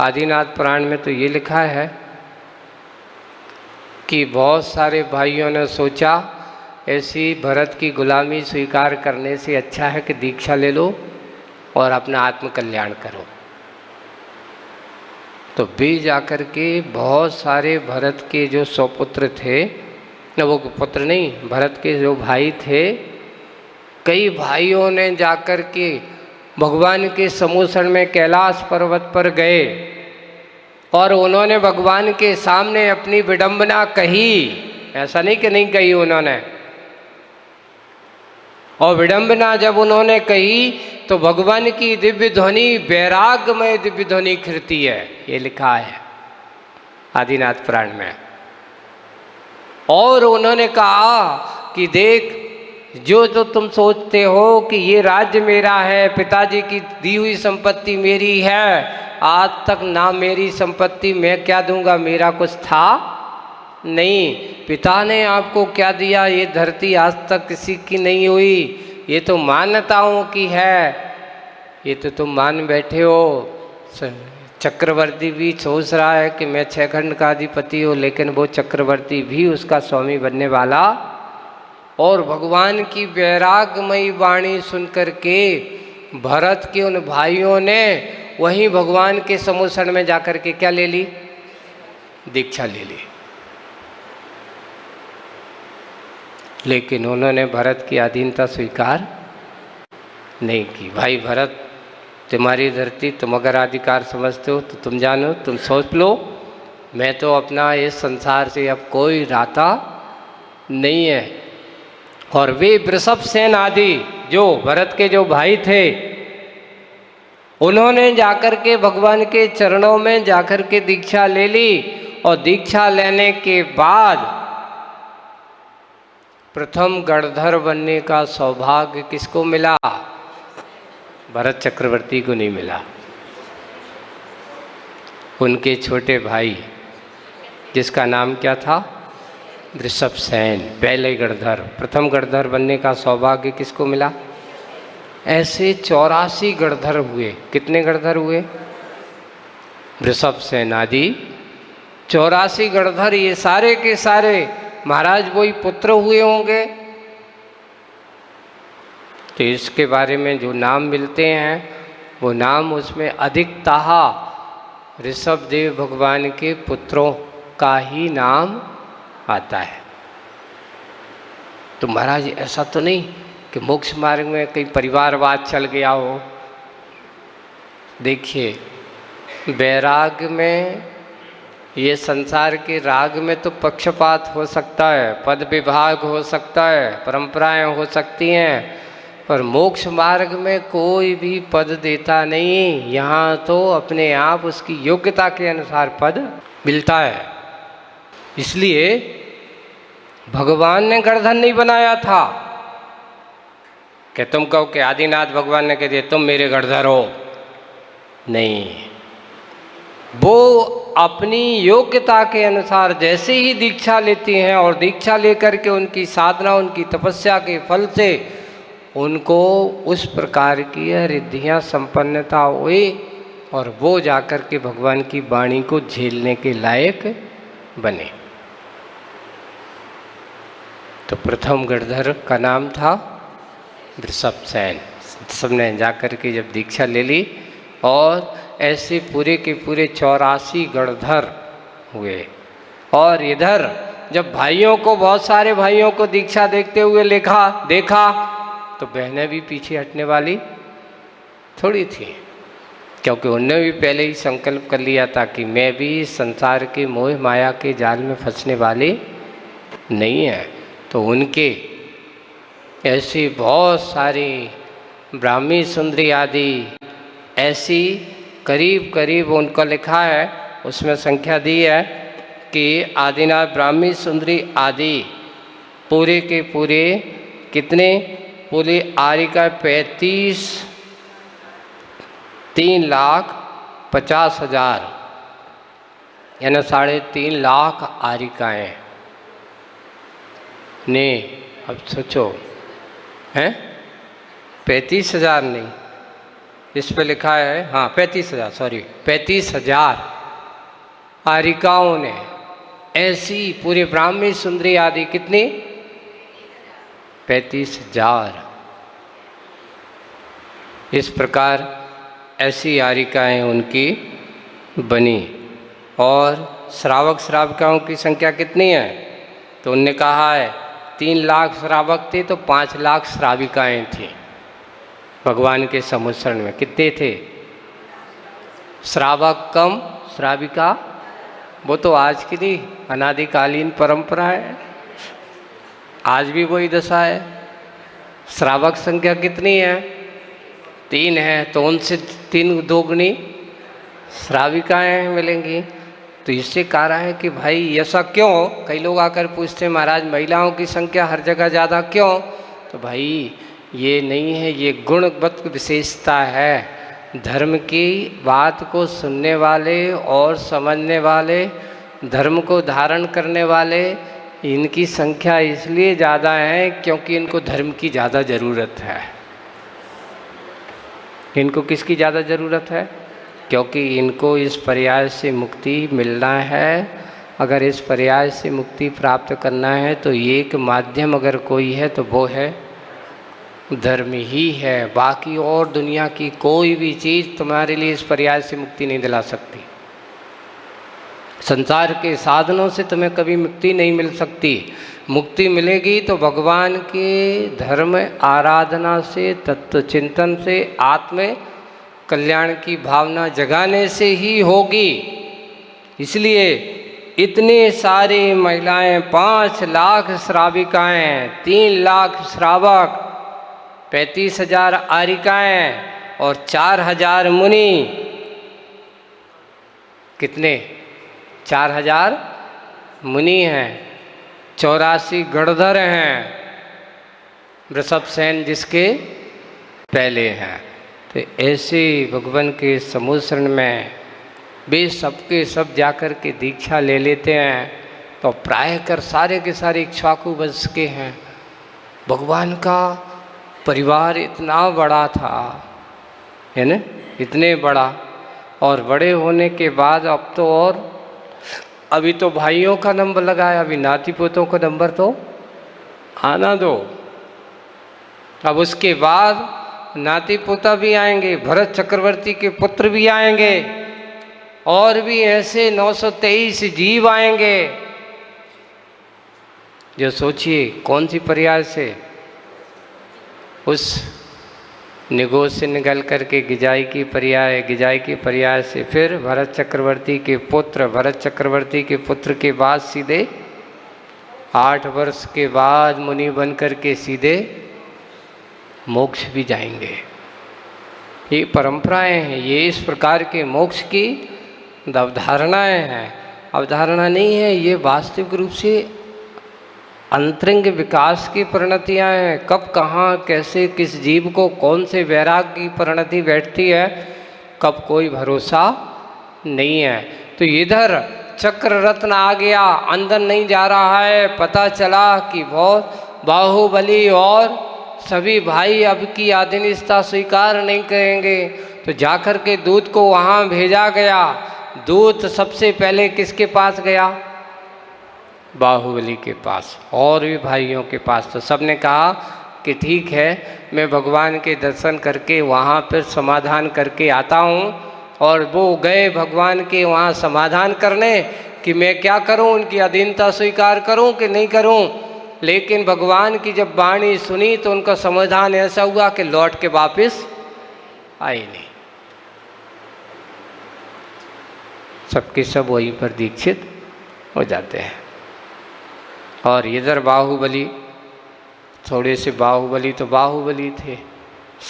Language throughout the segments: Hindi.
आदिनाथ पुराण में तो ये लिखा है कि बहुत सारे भाइयों ने सोचा ऐसी भरत की गुलामी स्वीकार करने से अच्छा है कि दीक्षा ले लो और अपना आत्मकल्याण करो। तो वे जाकर के बहुत सारे भरत के जो सौपुत्र थे, न वो पुत्र नहीं, भरत के जो भाई थे, कई भाइयों ने जाकर के भगवान के समूषण में कैलाश पर्वत पर गए और उन्होंने भगवान के सामने अपनी विडंबना कही। ऐसा नहीं कि नहीं कही उन्होंने। और विडंबना जब उन्होंने कही तो भगवान की दिव्य ध्वनि, वैराग्यमय दिव्य ध्वनि खिलती है। ये लिखा है आदिनाथ पुराण में। और उन्होंने कहा कि देख, जो जो तुम सोचते हो कि ये राज्य मेरा है, पिताजी की दी हुई संपत्ति मेरी है, आज तक ना मेरी संपत्ति मैं क्या दूंगा, मेरा कुछ था नहीं। पिता ने आपको क्या दिया, ये धरती आज तक किसी की नहीं हुई, ये तो मान्यताओं की है। ये तो तुम मान बैठे हो। चक्रवर्ती भी सोच रहा है कि मैं 6 खंड का अधिपति हूँ, लेकिन वो चक्रवर्ती भी उसका स्वामी बनने वाला। और भगवान की वैराग्यमयी वाणी सुनकर के भरत के उन भाइयों ने वहीं भगवान के समूषण में जाकर के क्या ले ली, दीक्षा ले ली। लेकिन उन्होंने भरत की अधीनता स्वीकार नहीं की। भाई भरत, तुम्हारी धरती, तुम अगर अधिकार समझते हो तो तुम जानो, तुम सोच लो, मैं तो अपना इस संसार से अब कोई नाता नहीं है। और वे वृषभसेन आदि जो भरत के जो भाई थे, उन्होंने जाकर के भगवान के चरणों में जाकर के दीक्षा ले ली। और दीक्षा लेने के बाद प्रथम गणधर बनने का सौभाग्य किसको मिला? भरत चक्रवर्ती को नहीं मिला। उनके छोटे भाई, जिसका नाम क्या था, वृषभसेन, पहले गणधर, प्रथम गणधर बनने का सौभाग्य किसको मिला? ऐसे 84 गणधर हुए। कितने गणधर हुए? वृषभसेन आदि 84 गणधर। ये सारे के सारे महाराज वही पुत्र हुए होंगे। तो इसके बारे में जो नाम मिलते हैं वो नाम उसमें अधिकतः ऋषभदेव भगवान के पुत्रों का ही नाम आता है। तो महाराज ऐसा तो नहीं कि मोक्ष मार्ग में कई परिवारवाद चल गया हो। देखिए, वैराग्य में, ये संसार के राग में तो पक्षपात हो सकता है, पद विभाग हो सकता है, परंपराएं हो सकती हैं, पर मोक्ष मार्ग में कोई भी पद देता नहीं। यहाँ तो अपने आप उसकी योग्यता के अनुसार पद मिलता है। इसलिए भगवान ने गणधर नहीं बनाया था कि तुम कहो कि आदिनाथ भगवान ने कह दिया तुम मेरे गणधर हो। नहीं, वो अपनी योग्यता के अनुसार जैसे ही दीक्षा लेती हैं और दीक्षा लेकर के उनकी साधना, उनकी तपस्या के फल से उनको उस प्रकार की रिद्धियाँ संपन्नता हुई और वो जाकर के भगवान की वाणी को झेलने के लायक बने। तो प्रथम गणधर का नाम था वृषभसेन। सबने जाकर के जब दीक्षा ले ली और ऐसे पूरे के पूरे 84 गणधर हुए। और इधर जब भाइयों को, बहुत सारे भाइयों को दीक्षा देखते हुए देखा तो बहनें भी पीछे हटने वाली थोड़ी थी, क्योंकि उनने भी पहले ही संकल्प कर लिया था कि मैं भी संसार के मोह माया के जाल में फंसने वाली नहीं है। तो उनके ऐसी बहुत सारी ब्राह्मी सुंदरी आदि ऐसी करीब करीब उनका लिखा है, उसमें संख्या दी है कि आदिनाथ ब्राह्मी सुंदरी आदि पूरे के पूरे कितने, पूरी आरिका 3,50,000 यानी 3.5 लाख आरिकाएँ ने। अब सोचो, हैं 35,000 नहीं, इस पे लिखा है, हाँ 35,000, सॉरी 35,000 आरिकाओं ने ऐसी पूरे ब्राह्मी सुंदरी आदि कितनी 35,000 इस प्रकार ऐसी आरिकाएं उनकी बनी। और श्रावक श्राविकाओं की संख्या कितनी है? तो उनने कहा है 3 लाख श्रावक थे तो 5 लाख श्राविकाएं थीं भगवान के समुद्र में। कितने थे? श्रावक कम श्राविका, वो तो आज की नहीं, अनादिकालीन परंपरा है, आज भी वही दशा है। श्रावक संख्या कितनी है? 3 है, तो उनसे 3 दोगुनी श्राविकाएँ मिलेंगी। तो इससे कह रहा है कि भाई ऐसा क्यों? कई लोग आकर पूछते हैं महाराज महिलाओं की संख्या हर जगह ज़्यादा क्यों? तो भाई ये नहीं है, ये गुणगत विशेषता है। धर्म की बात को सुनने वाले और समझने वाले, धर्म को धारण करने वाले, इनकी संख्या इसलिए ज़्यादा है क्योंकि इनको धर्म की ज़्यादा ज़रूरत है। इनको किसकी ज़्यादा ज़रूरत है? क्योंकि इनको इस पर्याय से मुक्ति मिलना है। अगर इस पर्याय से मुक्ति प्राप्त करना है तो एक माध्यम अगर कोई है तो वो है धर्म ही है। बाकी और दुनिया की कोई भी चीज़ तुम्हारे लिए इस पर्याय से मुक्ति नहीं दिला सकती। संसार के साधनों से तुम्हें कभी मुक्ति नहीं मिल सकती। मुक्ति मिलेगी तो भगवान के धर्म आराधना से, तत्व चिंतन से, आत्म कल्याण की भावना जगाने से ही होगी। इसलिए इतने सारी महिलाएं, 5 लाख श्राविकाएं, 3 लाख श्रावक, 35,000 आरिकाएं और 4,000 मुनि। कितने? 4,000 मुनि हैं, 84 गणधर हैं, वृषभसेन जिसके पहले हैं। तो ऐसे भगवान के समुद्र में वे सबके सब जाकर के दीक्षा ले लेते हैं। तो प्राय कर सारे के सारे इक्ष्वाकु वंश के हैं। भगवान का परिवार इतना बड़ा था, है ना, इतने बड़ा, और बड़े होने के बाद अब तो और अभी तो भाइयों का नंबर लगा है, अभी नाती पोतों का नंबर तो आना दो। अब उसके बाद नाती पोता भी आएंगे, भरत चक्रवर्ती के पुत्र भी आएंगे, और भी ऐसे 923 जीव आएंगे। जो सोचिए कौन सी पर्याय से उस निगोज से निकल करके गिजाई की पर्याय, गिजाई की पर्याय से फिर भरत चक्रवर्ती के पुत्र, भरत चक्रवर्ती के पुत्र के बाद सीधे 8 वर्ष के बाद मुनि बन करके सीधे मोक्ष भी जाएंगे। ये परंपराएं हैं, ये इस प्रकार के मोक्ष की अवधारणाएं हैं। अवधारणा नहीं है, ये वास्तविक रूप से अंतरंग विकास की परिणतियाँ हैं। कब कहाँ कैसे किस जीव को कौन से वैराग की परिणति बैठती है, कब कोई भरोसा नहीं है। तो इधर चक्र रत्न आ गया, अंदर नहीं जा रहा है। पता चला कि बहुत बाहुबली और सभी भाई अब की आधीनता स्वीकार नहीं करेंगे। तो जाकर के दूत को वहाँ भेजा गया। दूत सबसे पहले किसके पास गया? बाहुबली के पास, और भी भाइयों के पास। तो सबने कहा कि ठीक है, मैं भगवान के दर्शन करके वहाँ पर समाधान करके आता हूँ। और वो गए भगवान के वहाँ समाधान करने कि मैं क्या करूँ, उनकी अधीनता स्वीकार करूँ कि नहीं करूँ। लेकिन भगवान की जब वाणी सुनी तो उनका समाधान ऐसा हुआ कि लौट के वापस आए नहीं। सबके सब वहीं पर दीक्षित हो जाते हैं। और इधर बाहुबली, थोड़े से बाहुबली तो बाहुबली थे,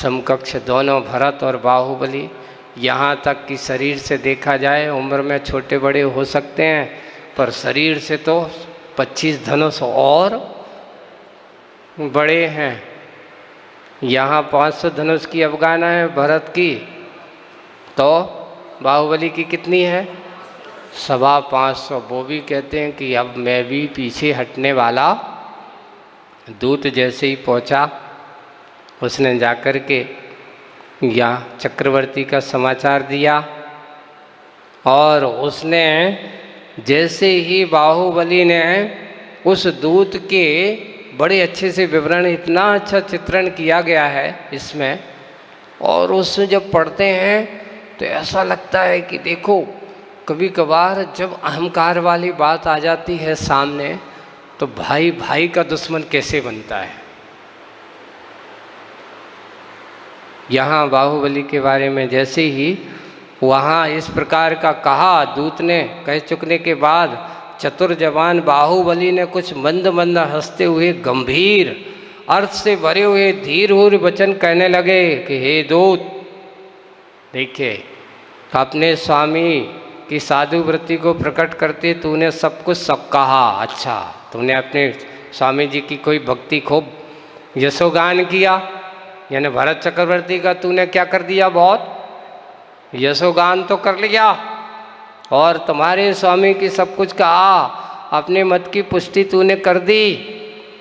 समकक्ष दोनों भरत और बाहुबली। यहाँ तक कि शरीर से देखा जाए उम्र में छोटे बड़े हो सकते हैं, पर शरीर से तो 25 धनुष और बड़े हैं। यहाँ 500 धनुष की अवगाना है भरत की, तो बाहुबली की कितनी है? 525। वो भी कहते हैं कि अब मैं भी पीछे हटने वाला। दूत जैसे ही पहुंचा, उसने जाकर के या चक्रवर्ती का समाचार दिया। और उसने जैसे ही बाहुबली ने उस दूत के बड़े अच्छे से विवरण, इतना अच्छा चित्रण किया गया है इसमें, और उसमें जब पढ़ते हैं तो ऐसा लगता है कि देखो कभी कभार जब अहंकार वाली बात आ जाती है सामने तो भाई भाई का दुश्मन कैसे बनता है। यहाँ बाहुबली के बारे में जैसे ही वहाँ इस प्रकार का कहा, दूत ने कह चुकने के बाद चतुर जवान बाहुबली ने कुछ मंद मंद हंसते हुए गंभीर अर्थ से भरे हुए धीर वचन कहने लगे कि हे दूत, देखिए अपने स्वामी की साधु वृत्ति को प्रकट करते तूने सब कुछ सब कहा। अच्छा, तुमने अपने स्वामी जी की कोई भक्ति खूब यशोगान किया, यानी भरत चक्रवर्ती का तूने क्या कर दिया, बहुत यशोगान तो कर लिया, और तुम्हारे स्वामी की सब कुछ कहा, अपने मत की पुष्टि तूने कर दी,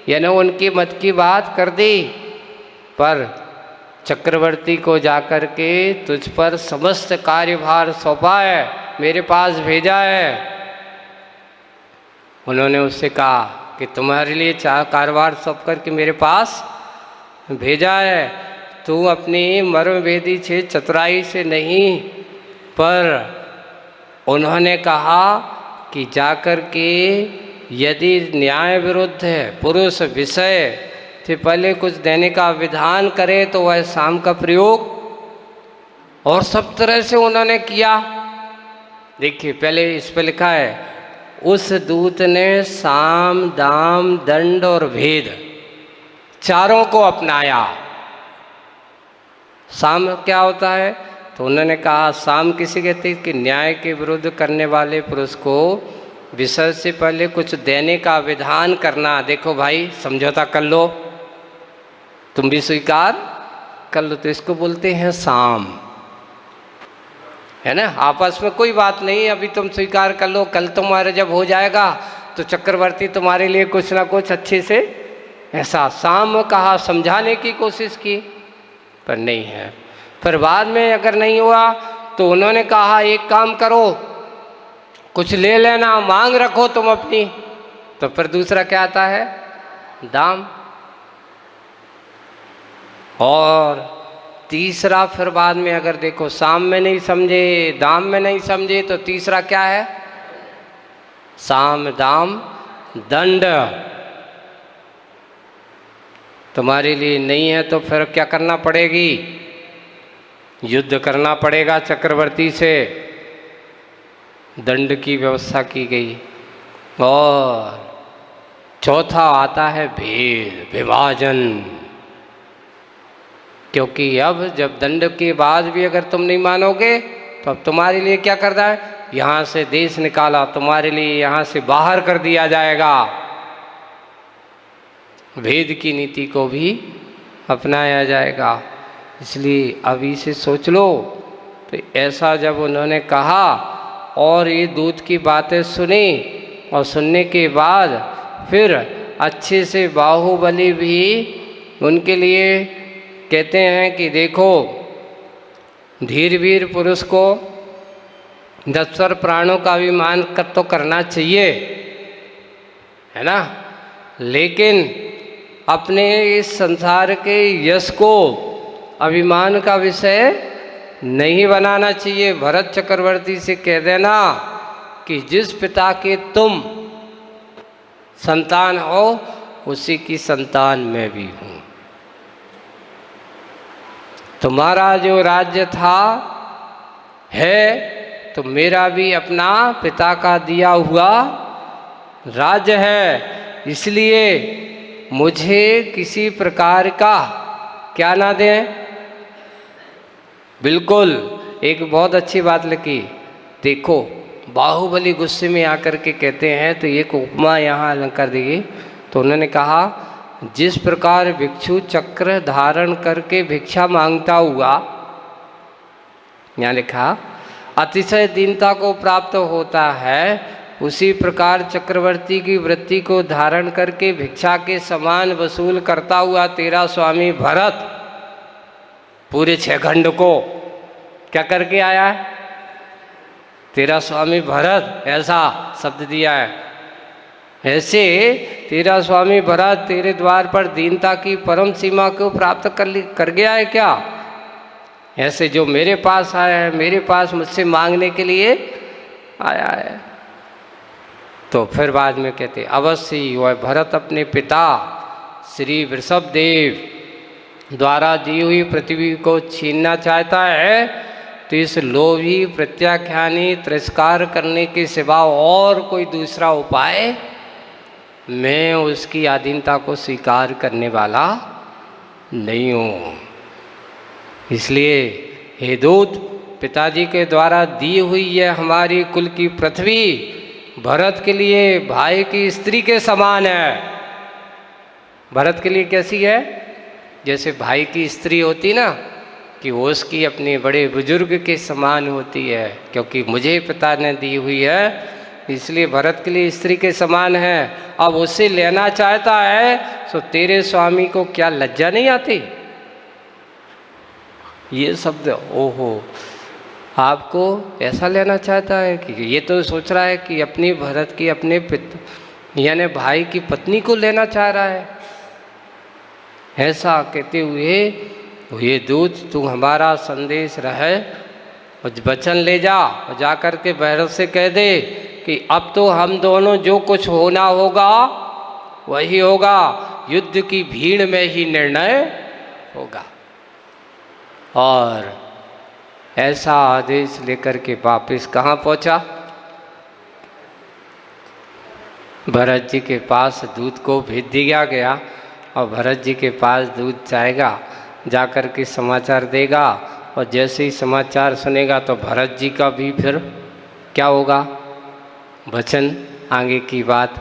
यानी उनकी मत की बात कर दी, पर चक्रवर्ती को जाकर के तुझ पर समस्त कार्यभार सौंपा है, मेरे पास भेजा है। उन्होंने उससे कहा कि तुम्हारे लिए कार्यभार सौंप कर के मेरे पास भेजा है, तू अपनी मर्मभेदी से चतुराई से नहीं, पर उन्होंने कहा कि जाकर के यदि न्याय विरुद्ध है पुरुष विषय से पहले कुछ देने का विधान करे तो वह साम का प्रयोग, और सब तरह से उन्होंने किया। देखिए पहले इस पर लिखा है, उस दूत ने साम दाम दंड और भेद चारों को अपनाया। साम क्या होता है, तो उन्होंने कहा साम किसे कहते हैं कि न्याय के विरुद्ध करने वाले पुरुष को विषय से पहले कुछ देने का विधान करना। देखो भाई समझौता कर लो, तुम भी स्वीकार कर लो, तो इसको बोलते हैं साम, है ना। आपस में कोई बात नहीं, अभी तुम स्वीकार कर लो, कल तुम्हारा जब हो जाएगा तो चक्रवर्ती तुम्हारे लिए कुछ ना कुछ अच्छे से ऐसा साम कहा, समझाने की कोशिश की, पर नहीं है। फिर बाद में अगर नहीं हुआ तो उन्होंने कहा एक काम करो, कुछ ले लेना, मांग रखो तुम अपनी। तो फिर दूसरा क्या आता है, दाम। और तीसरा फिर बाद में अगर देखो साम में नहीं समझे, दाम में नहीं समझे, तो तीसरा क्या है, साम दाम दंड। तुम्हारे लिए नहीं है तो फिर क्या करना पड़ेगी, युद्ध करना पड़ेगा चक्रवर्ती से, दंड की व्यवस्था की गई। और चौथा आता है भेद, विभाजन, क्योंकि अब जब दंड के बाद भी अगर तुम नहीं मानोगे तो अब तुम्हारे लिए क्या करना है, यहाँ से देश निकाला, तुम्हारे लिए यहाँ से बाहर कर दिया जाएगा। भेद की नीति को भी अपनाया जाएगा। इसलिए अभी से सोच लो। तो ऐसा जब उन्होंने कहा और ये दूत की बातें सुनी, और सुनने के बाद फिर अच्छे से बाहुबली भी उनके लिए कहते हैं कि देखो धीर वीर पुरुष को 10 प्राणों का अभिमान तो करना चाहिए, है ना, लेकिन अपने इस संसार के यश को अभिमान का विषय नहीं बनाना चाहिए। भरत चक्रवर्ती से कह देना कि जिस पिता के तुम संतान हो उसी की संतान मैं भी हूँ। तुम्हारा जो राज्य था है तो मेरा भी अपना पिता का दिया हुआ राज्य है, इसलिए मुझे किसी प्रकार का क्या ना दें। बिल्कुल एक बहुत अच्छी बात लिखी, देखो बाहुबली गुस्से में आकर के कहते हैं, तो एक उपमा यहाँ अलंकार देगी। तो उन्होंने कहा जिस प्रकार भिक्षु चक्र धारण करके भिक्षा मांगता हुआ, यहाँ लिखा अतिशय दीनता को प्राप्त होता है, उसी प्रकार चक्रवर्ती की वृत्ति को धारण करके भिक्षा के समान वसूल करता हुआ तेरा स्वामी भरत पूरे 6 खंड को क्या करके आया है? तेरा स्वामी भरत ऐसा शब्द दिया है। ऐसे तेरा स्वामी भरत तेरे द्वार पर दीनता की परम सीमा को प्राप्त कर गया है क्या? ऐसे जो मेरे पास आया है, मेरे पास मुझसे मांगने के लिए आया है। तो फिर बाद में कहते अवश्य वह भरत अपने पिता श्री वृषभदेव द्वारा दी हुई पृथ्वी को छीनना चाहता है, तो इस लोभी प्रत्याख्यानी तिरस्कार करने के सिवा और कोई दूसरा उपाय मैं उसकी अधीनता को स्वीकार करने वाला नहीं हूँ। इसलिए हे दूत, पिताजी के द्वारा दी हुई यह हमारी कुल की पृथ्वी भरत के लिए भाई की स्त्री के समान है। भरत के लिए कैसी है? जैसे भाई की स्त्री होती ना, कि वो उसकी अपने बड़े बुजुर्ग के समान होती है, क्योंकि मुझे पिता ने दी हुई है, इसलिए भरत के लिए स्त्री के समान है। अब उसे लेना चाहता है, तो तेरे स्वामी को क्या लज्जा नहीं आती? ये शब्द, ओहो, आपको ऐसा लेना चाहता है कि ये तो सोच रहा है कि अपनी भरत की अपने यानी भाई की पत्नी को लेना चाह रहा है। ऐसा कहते हुए ये दूत तू हमारा संदेश रहे और वचन ले जा और जा कर के भैरव से कह दे कि अब तो हम दोनों जो कुछ होना होगा वही होगा, युद्ध की भीड़ में ही निर्णय होगा। और ऐसा आदेश लेकर के वापिस कहाँ पहुँचा? भरत जी के पास दूत को भेज दिया गया और भरत जी के पास दूत जाएगा, जाकर के समाचार देगा, और जैसे ही समाचार सुनेगा तो भरत जी का भी फिर क्या होगा? वचन, आगे की बात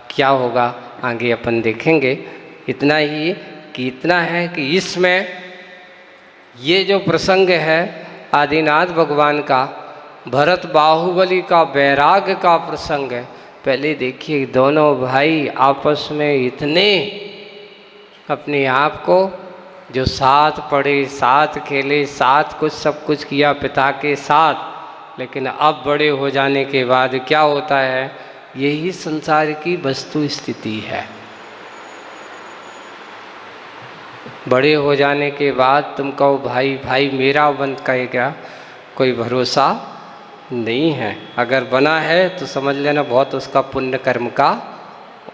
क्या होगा आगे अपन देखेंगे। इतना ही कि इतना है कि इसमें ये जो प्रसंग है आदिनाथ भगवान का, भरत बाहुबली का वैराग्य का प्रसंग है। पहले देखिए दोनों भाई आपस में इतने अपने आप को जो साथ पढ़े, साथ खेले, साथ कुछ सब कुछ किया पिता के साथ, लेकिन अब बड़े हो जाने के बाद क्या होता है? यही संसार की वस्तु स्थिति है। बड़े हो जाने के बाद तुम कहो भाई भाई मेरा बन कहेगा, कोई भरोसा नहीं है। अगर बना है तो समझ लेना बहुत उसका पुण्य कर्म का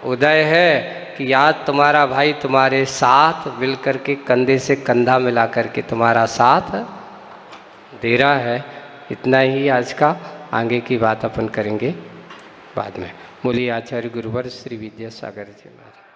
उदय है कि आज तुम्हारा भाई तुम्हारे साथ मिल कर के कंधे से कंधा मिला कर के तुम्हारा साथ दे रहा है। इतना ही आज का, आगे की बात अपन करेंगे बाद में। बोलिए आचार्य गुरुवर श्री विद्यासागर जी महाराज।